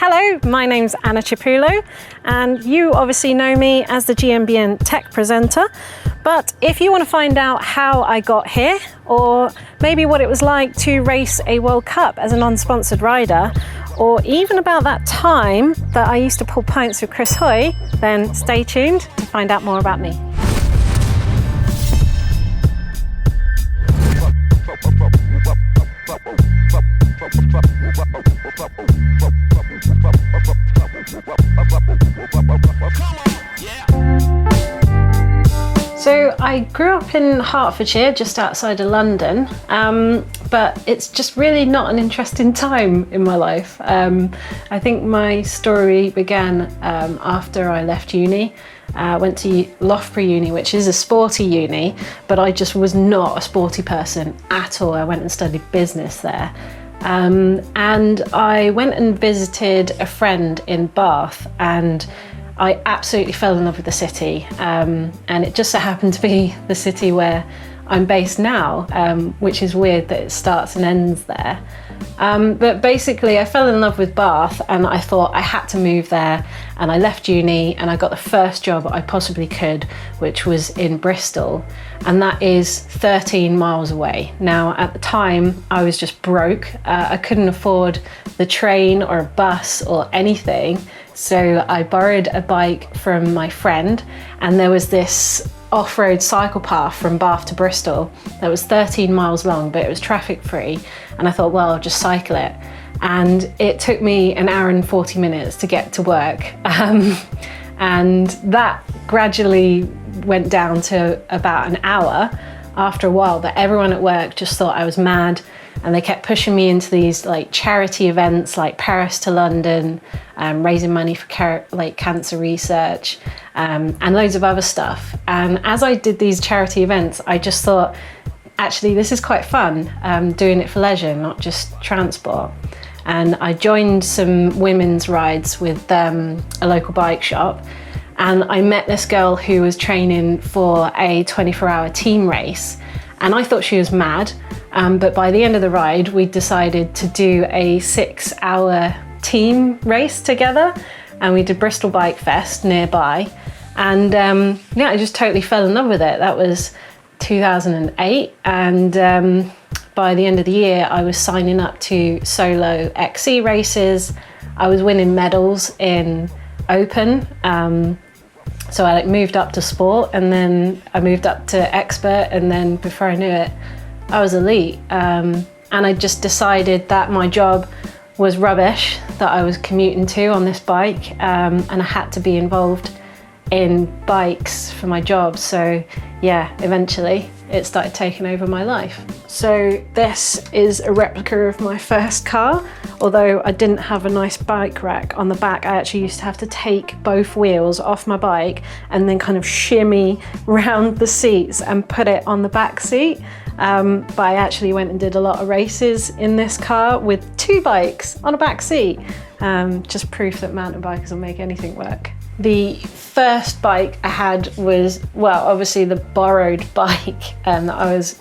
Hello, my name's Anna Cipullo, and you obviously know me as the GMBN Tech presenter. But if you want to find out how I got here, or maybe what it was like to race a World Cup as a non-sponsored rider, or even about that time that I used to pull pints with Chris Ooyy, then stay tuned to find out more about me. So I grew up in Hertfordshire, just outside of London, but it's just really not an interesting time in my life. I think my story began after I left uni. I went to Loughborough Uni, which is a sporty uni, but I just was not a sporty person at all. I went and studied business there. And I went and visited a friend in Bath, and I absolutely fell in love with the city, and it just so happened to be the city where I'm based now, which is weird that it starts and ends there. But basically I fell in love with Bath, and I thought I had to move there, and I left uni and I got the first job I possibly could, which was in Bristol, and that is 13 miles away. Now at the time I was just broke. I couldn't afford the train or a bus or anything. So I borrowed a bike from my friend, and there was this off-road cycle path from Bath to Bristol that was 13 miles long, but it was traffic free. And I thought, well, I'll just cycle it. And it took me an hour and 40 minutes to get to work. And that gradually went down to about an hour after a while, but everyone at work just thought I was mad. And they kept pushing me into these like charity events like Paris to London, raising money for cancer research, and loads of other stuff. And as I did these charity events, I just thought, actually, this is quite fun, doing it for leisure, not just transport. And I joined some women's rides with a local bike shop. And I met this girl who was training for a 24-hour team race. And I thought she was mad. But by the end of the ride, we decided to do a 6-hour team race together, and we did Bristol Bike Fest nearby. And yeah, I just totally fell in love with it. That was 2008, and by the end of the year, I was signing up to solo XC races. I was winning medals in open. So I moved up to sport, and then I moved up to expert, and then before I knew it, I was elite. And I just decided that my job was rubbish, that I was commuting to on this bike, and I had to be involved in bikes for my job. So yeah, eventually it started taking over my life. So this is a replica of my first car. Although I didn't have a nice bike rack on the back, I actually used to have to take both wheels off my bike and then kind of shimmy round the seats and put it on the back seat. But I actually went and did a lot of races in this car with 2 bikes on a back seat. Just proof that mountain bikers will make anything work. The first bike I had was, well, obviously the borrowed bike that I was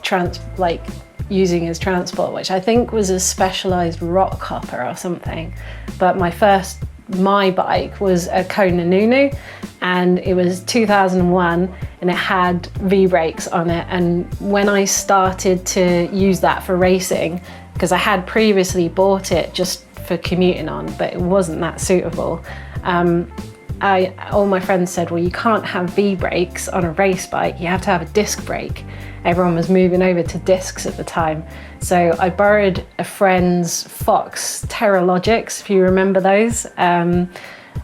using as transport, which I think was a specialised rock hopper or something. But my bike was a Kona Nunu, and it was 2001, and it had V-brakes on it. And when I started to use that for racing, because I had previously bought it just for commuting on, but it wasn't that suitable, all my friends said, well, you can't have V-brakes on a race bike, you have to have a disc brake. Everyone was moving over to discs at the time. So I borrowed a friend's Fox Terralogics, if you remember those,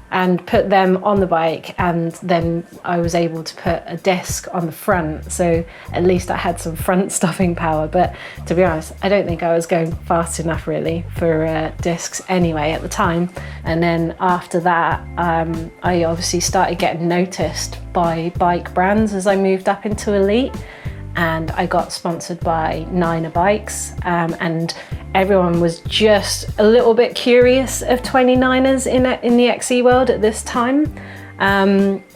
and put them on the bike, and then I was able to put a disc on the front, so at least I had some front stopping power. But to be honest, I don't think I was going fast enough really for discs anyway at the time. And then after that, I obviously started getting noticed by bike brands as I moved up into elite, and I got sponsored by Niner Bikes, and everyone was just a little bit curious of 29ers in the XC world at this time.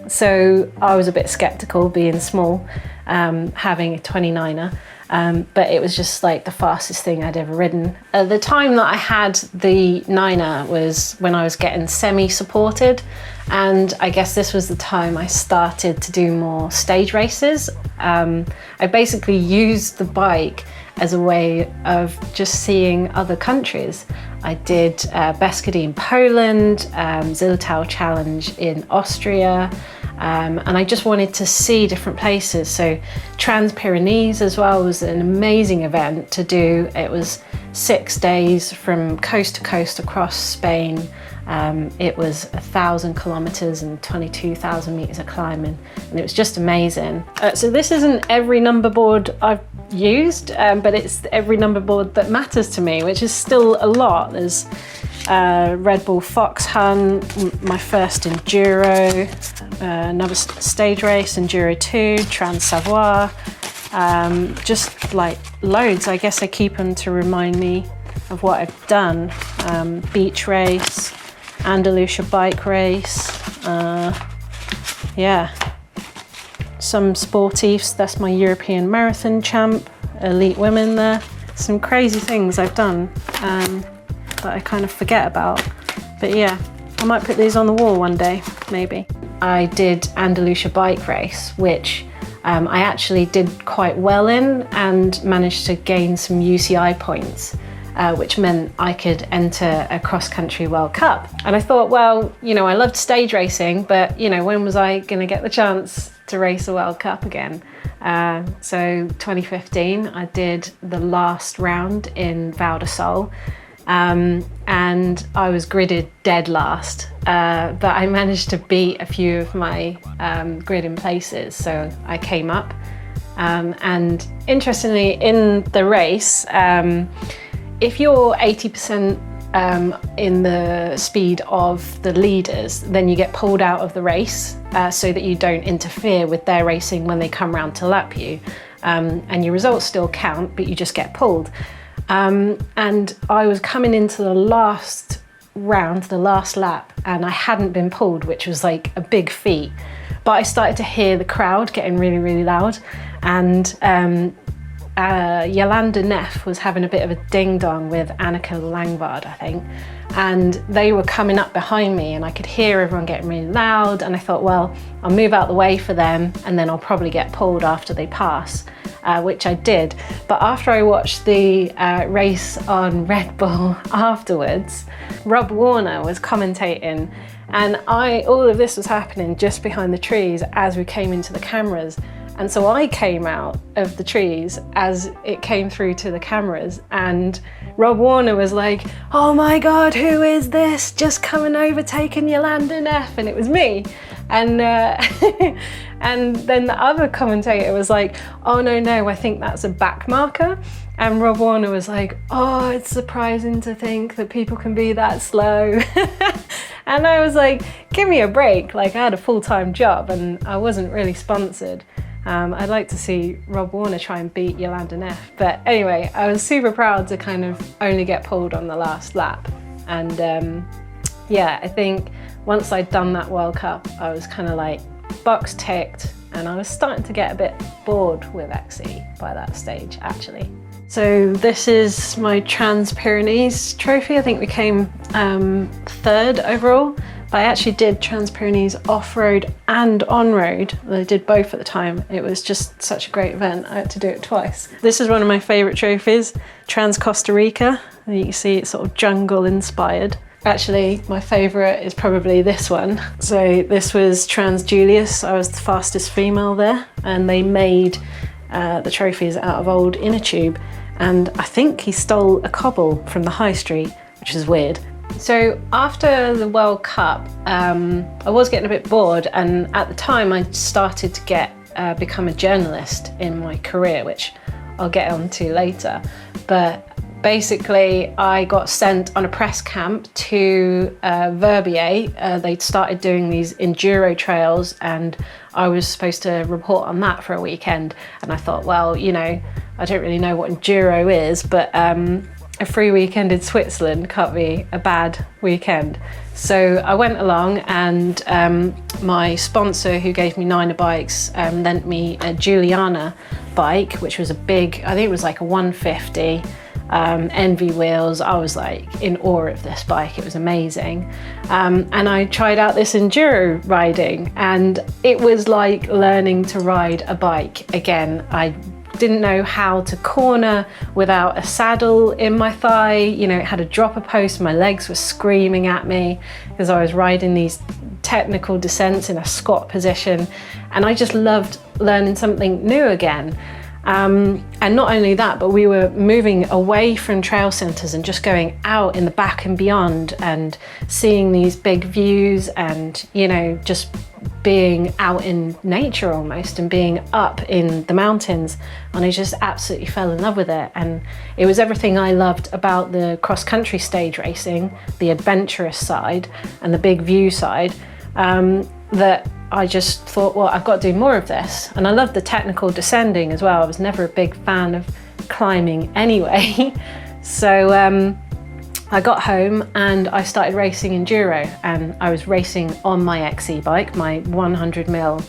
So I was a bit skeptical being small, having a 29er. but it was just like the fastest thing I'd ever ridden. The time that I had the Niner was when I was getting semi-supported, and I guess this was the time I started to do more stage races. I basically used the bike as a way of just seeing other countries. I did Beskedy in Poland, Zillertal Challenge in Austria, and I just wanted to see different places. So Trans-Pyrenees as well was an amazing event to do. It was 6 days from coast to coast across Spain. It was 1,000 kilometers and 22,000 meters of climbing, and it was just amazing. So this isn't every number board I've used, but it's every number board that matters to me, which is still a lot. There's Red Bull Fox Hunt, my first Enduro, another stage race, Enduro 2, Trans-Savoie, just like loads. I guess I keep them to remind me of what I've done. Beach race, Andalusia bike race, yeah. Some sportifs, that's my European marathon champ, elite women there. Some crazy things I've done that I kind of forget about. But yeah, I might put these on the wall one day, maybe. I did Andalusia bike race, which I actually did quite well in and managed to gain some UCI points, which meant I could enter a cross-country World Cup. And I thought, well, you know, I loved stage racing, but you know, when was I gonna get the chance to race a World Cup again? So 2015, I did the last round in Val di Sole, and I was gridded dead last, but I managed to beat a few of my gridding places, so I came up. And interestingly, in the race, if you're 80% in the speed of the leaders, then you get pulled out of the race so that you don't interfere with their racing when they come round to lap you. And your results still count, but you just get pulled. And I was coming into the last round, the last lap, and I hadn't been pulled, which was like a big feat. But I started to hear the crowd getting really, really loud, and Jolanda Neff was having a bit of a ding-dong with Annika Langvard, I think, and they were coming up behind me, and I could hear everyone getting really loud, and I thought, well, I'll move out the way for them, and then I'll probably get pulled after they pass, which I did. But after I watched the race on Red Bull afterwards, Rob Warner was commentating, and all of this was happening just behind the trees as we came into the cameras. And so I came out of the trees as it came through to the cameras, and Rob Warner was like, "Oh my God, who is this? Just coming overtaking Jolanda Neff," and it was me. And and then the other commentator was like, "Oh no, I think that's a back marker." And Rob Warner was like, "Oh, it's surprising to think that people can be that slow." And I was like, give me a break. Like, I had a full-time job and I wasn't really sponsored. I'd like to see Rob Warner try and beat Jolanda Neff. But anyway, I was super proud to kind of only get pulled on the last lap. And yeah, I think once I'd done that World Cup, I was kind of like box ticked, and I was starting to get a bit bored with XC by that stage, actually. So this is my Trans-Pyrenees trophy. I think we came third overall. But I actually did Trans-Pyrenees off-road and on-road. I did both at the time. It was just such a great event. I had to do it twice. This is one of my favorite trophies, Trans-Costa Rica. You can see it's sort of jungle inspired. Actually, my favorite is probably this one. So this was Trans-Julius. I was the fastest female there, and they made the trophies out of old inner tube. And I think he stole a cobble from the high street, which is weird. So after the World Cup, I was getting a bit bored, and at the time I started to become a journalist in my career, which I'll get onto later. But basically I got sent on a press camp to Verbier. They'd started doing these enduro trails, and I was supposed to report on that for a weekend. And I thought, well, you know, I don't really know what enduro is, but a free weekend in Switzerland can't be a bad weekend. So I went along, and my sponsor, who gave me Niner bikes, lent me a Juliana bike, which was a big, I think it was like a 150, Envy wheels. I was like in awe of this bike. It was amazing. And I tried out this enduro riding, and it was like learning to ride a bike again. I didn't know how to corner without a saddle in my thigh. You know, it had a dropper post. My legs were screaming at me because I was riding these technical descents in a squat position. And I just loved learning something new again. And not only that, but we were moving away from trail centres and just going out in the back and beyond and seeing these big views and, you know, just being out in nature almost and being up in the mountains. And I just absolutely fell in love with it. And it was everything I loved about the cross-country stage racing, the adventurous side and the big view side, that I just thought, well, I've got to do more of this. And I loved the technical descending as well. I was never a big fan of climbing anyway. So I got home and I started racing enduro, and I was racing on my XC bike, my 100 mil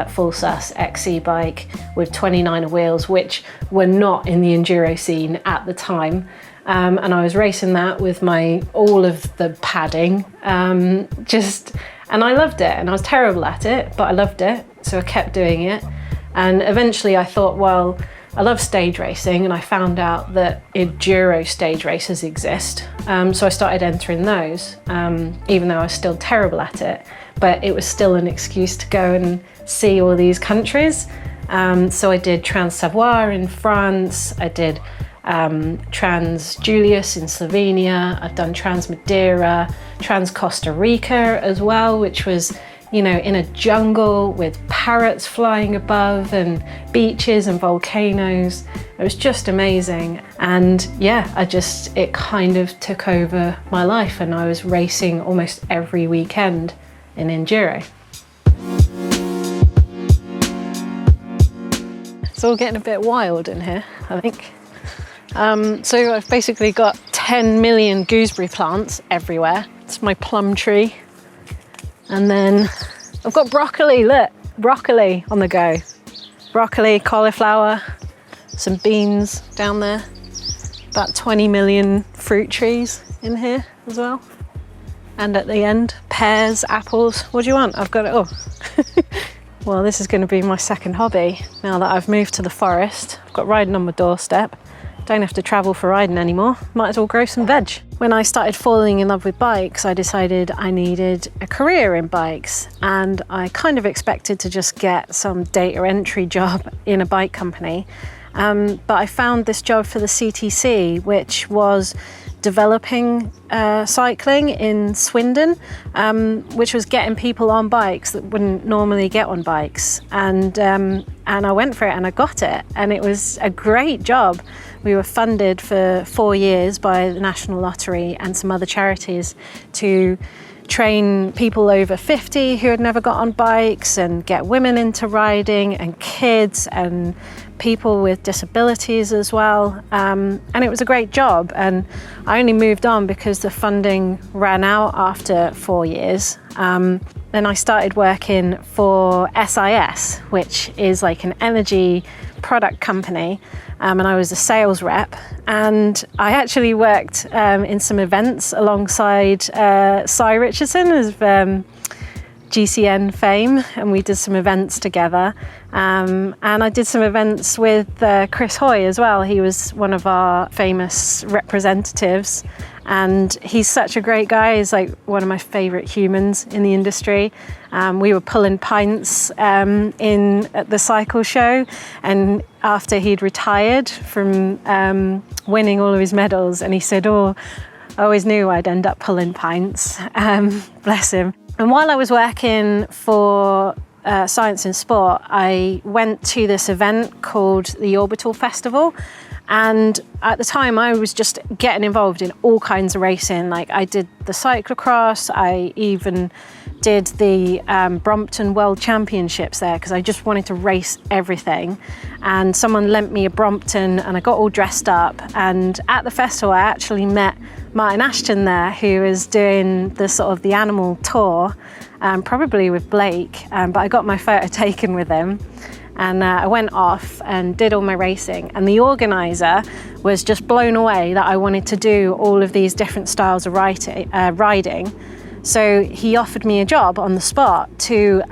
full sus XC bike with 29er wheels, which were not in the enduro scene at the time. And I was racing that with all of the padding, and I loved it, and I was terrible at it, but I loved it, so I kept doing it. And eventually I thought, well, I love stage racing, and I found out that enduro stage races exist. So I started entering those, even though I was still terrible at it, but it was still an excuse to go and see all these countries. So I did Trans-Savoie in France, I did Trans Julius in Slovenia, I've done Trans Madeira, Trans Costa Rica as well, which was, you know, in a jungle with parrots flying above and beaches and volcanoes. It was just amazing. And yeah, it kind of took over my life, and I was racing almost every weekend in enduro. It's all getting a bit wild in here, I think. So I've basically got 10 million gooseberry plants everywhere. It's my plum tree. And then I've got broccoli, look, broccoli on the go. Broccoli, cauliflower, some beans down there. About 20 million fruit trees in here as well. And at the end, pears, apples. What do you want? I've got it all. Well, this is going to be my second hobby now that I've moved to the forest. I've got riding on my doorstep. Don't have to travel for riding anymore. Might as well grow some veg. When I started falling in love with bikes, I decided I needed a career in bikes, and I kind of expected to just get some data entry job in a bike company. But I found this job for the CTC, which was developing cycling in Swindon, which was getting people on bikes that wouldn't normally get on bikes. And I went for it and I got it, and it was a great job. We were funded for 4 years by the National Lottery and some other charities to train people over 50 who had never got on bikes, and get women into riding, and kids and people with disabilities as well. And it was a great job, and I only moved on because the funding ran out after 4 years. Then I started working for SIS, which is like an energy product company, and I was a sales rep, and I actually worked in some events alongside Cy Richardson of GCN fame, and we did some events together, and I did some events with Chris Hoy as well. He was one of our famous representatives, and he's such a great guy. He's like one of my favourite humans in the industry. We were pulling pints at the cycle show, and after he'd retired from winning all of his medals, and he said, "Oh, I always knew I'd end up pulling pints." Bless him. And while I was working for Science in Sport, I went to this event called the Orbital Festival. And at the time, I was just getting involved in all kinds of racing. Like, I did the cyclocross, I even did the Brompton World Championships there, because I just wanted to race everything. And someone lent me a Brompton, and I got all dressed up. And at the festival, I actually met Martin Ashton there, who was doing the sort of the animal tour, probably with Blake, but I got my photo taken with him. And I went off and did all my racing, and the organizer was just blown away that I wanted to do all of these different styles of riding. So he offered me a job on the spot to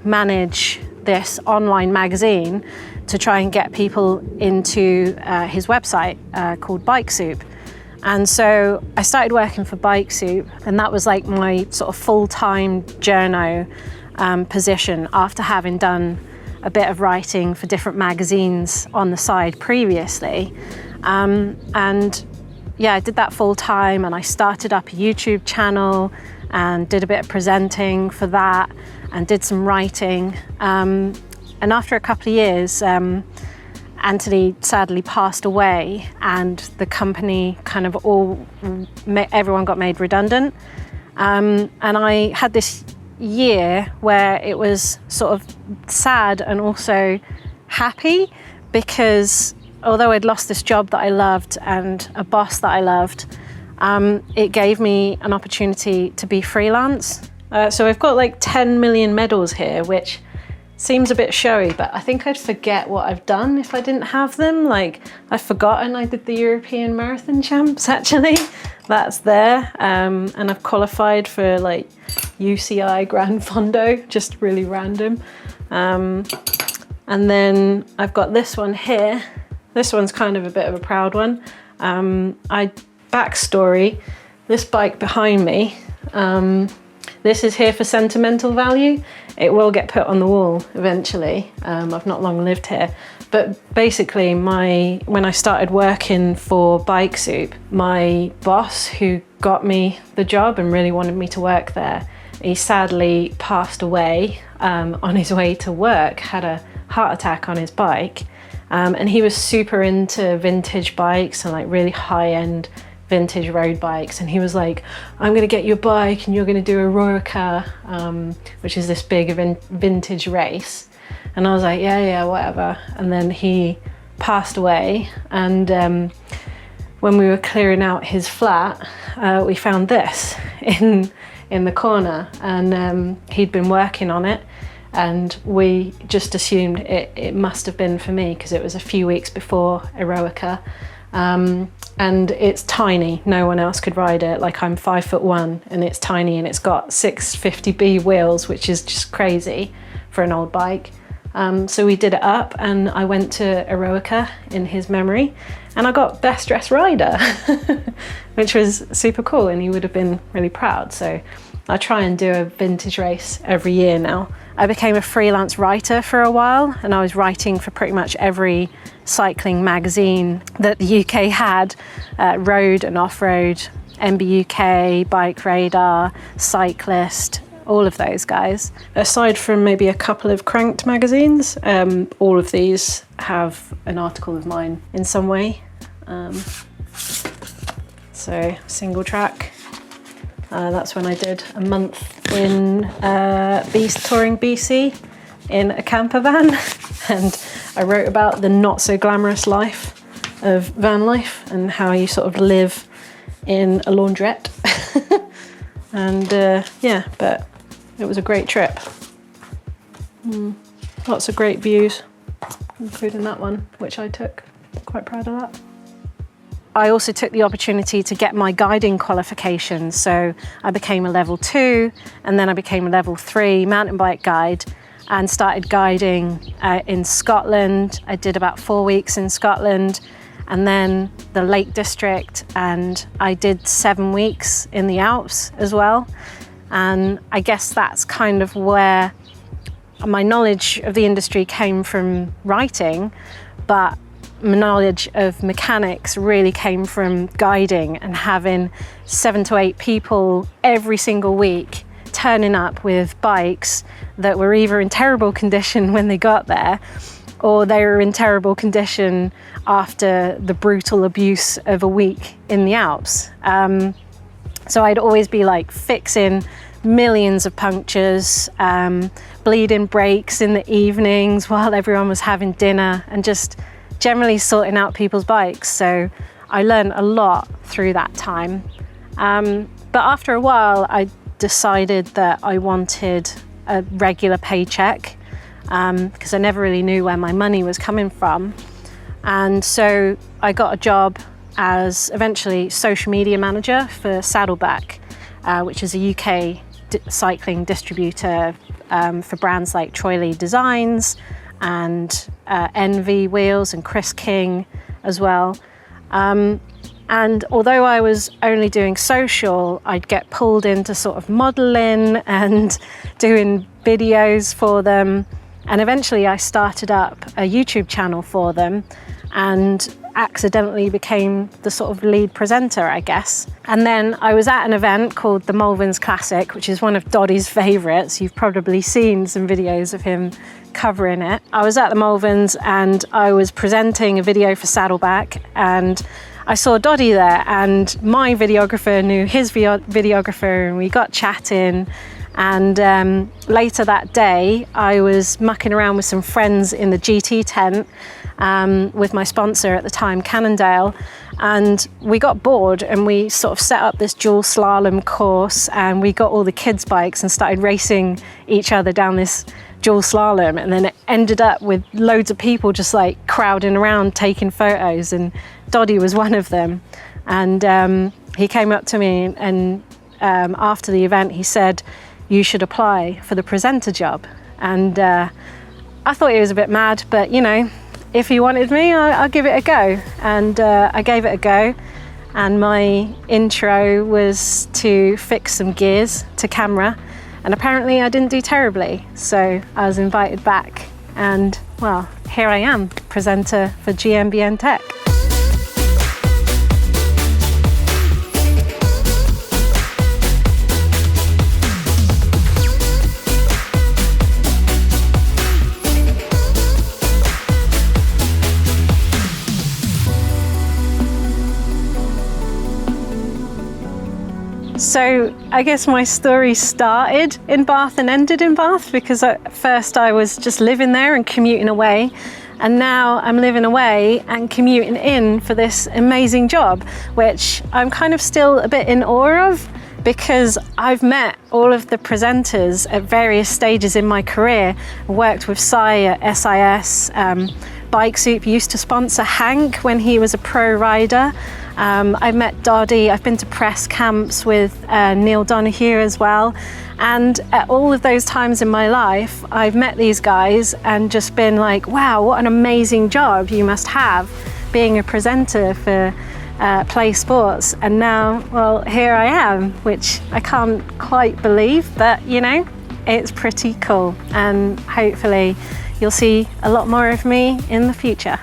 manage this online magazine to try and get people into his website called Bike Soup. And so I started working for Bike Soup, and that was like my sort of full-time journo position after having done a bit of writing for different magazines on the side previously. And yeah, I did that full time, and I started up a YouTube channel and did a bit of presenting for that and did some writing. And after a couple of years, Anthony sadly passed away, and the company kind of everyone got made redundant. And I had this year where it was sort of sad and also happy, because although I'd lost this job that I loved and a boss that I loved, it gave me an opportunity to be freelance. So I've got like 10 million medals here, which seems a bit showy, but I think I'd forget what I've done if I didn't have them. Like, I've forgotten I did the European Marathon Champs, actually. That's there. And I've qualified for like UCI Gran Fondo, just really random. And then I've got this one here. This one's kind of a bit of a proud one. Backstory, this bike behind me, this is here for sentimental value. It will get put on the wall eventually. I've not long lived here. But basically, when I started working for Bike Soup, my boss, who got me the job and really wanted me to work there, he sadly passed away on his way to work, had a heart attack on his bike. And he was super into vintage bikes and like really high-end vintage road bikes, and he was like, I'm gonna get you a bike and you're gonna do a Royca, which is this big vintage race. And I was like, yeah, whatever. And then he passed away, and when we were clearing out his flat, we found this in the corner, and he'd been working on it, and we just assumed it must have been for me because it was a few weeks before Eroica. And it's tiny, no one else could ride it. Like, I'm 5'1" and it's tiny, and it's got 650B wheels, which is just crazy for an old bike. So we did it up, and I went to Eroica in his memory, and I got best dressed rider, which was super cool, and he would have been really proud. So I try and do a vintage race every year now. I became a freelance writer for a while, and I was writing for pretty much every cycling magazine that the UK had, road and off-road, MBUK, Bike Radar, Cyclist, all of those guys. Aside from maybe a couple of cranked magazines, all of these have an article of mine in some way. So single track, that's when I did a month in touring BC in a camper van, and I wrote about the not so glamorous life of van life and how you sort of live in a laundrette. And yeah, but it was a great trip. Lots of great views, including that one, which I took. Quite proud of that. I also took the opportunity to get my guiding qualifications. So I became a level 2, and then I became a level 3 mountain bike guide, and started guiding in Scotland. I did about 4 weeks in Scotland, and then the Lake District, and I did 7 weeks in the Alps as well. And I guess that's kind of where my knowledge of the industry came from writing, but my knowledge of mechanics really came from guiding and having 7 to 8 people every single week turning up with bikes that were either in terrible condition when they got there, or they were in terrible condition after the brutal abuse of a week in the Alps. So I'd always be like fixing millions of punctures, bleeding brakes in the evenings while everyone was having dinner, and just generally sorting out people's bikes. So I learned a lot through that time. But after a while, I decided that I wanted a regular paycheck. because I never really knew where my money was coming from. And so I got a job as eventually social media manager for Saddleback, which is a UK cycling distributor for brands like Troy Lee Designs and Envy Wheels and Chris King as well. And although I was only doing social, I'd get pulled into sort of modeling and doing videos for them. And eventually I started up a YouTube channel for them and accidentally became the sort of lead presenter, I guess. And then I was at an event called the Malverns Classic, which is one of Doddy's favourites. You've probably seen some videos of him covering it. I was at the Malverns and I was presenting a video for Saddleback, and I saw Doddy there, and my videographer knew his videographer, and we got chatting. And later that day, I was mucking around with some friends in the GT tent with my sponsor at the time, Cannondale, and we got bored and we sort of set up this dual slalom course, and we got all the kids' bikes and started racing each other down this dual slalom, and then it ended up with loads of people just like crowding around taking photos, and Doddy was one of them. And he came up to me and after the event he said, "You should apply for the presenter job." And I thought he was a bit mad, but you know, if he wanted me, I'll give it a go. And I gave it a go, and my intro was to fix some gears to camera, and apparently I didn't do terribly, so I was invited back, and well, here I am, presenter for GMBN Tech. So I guess my story started in Bath and ended in Bath, because at first I was just living there and commuting away, and now I'm living away and commuting in for this amazing job, which I'm kind of still a bit in awe of, because I've met all of the presenters at various stages in my career. I worked with Si at SIS, Bike Soup used to sponsor Hank when he was a pro rider. I've met Doddy, I've been to press camps with Neil Donahue as well. And at all of those times in my life, I've met these guys and just been like, wow, what an amazing job you must have being a presenter for Play Sports. And now, well, here I am, which I can't quite believe, but you know, it's pretty cool. And hopefully you'll see a lot more of me in the future.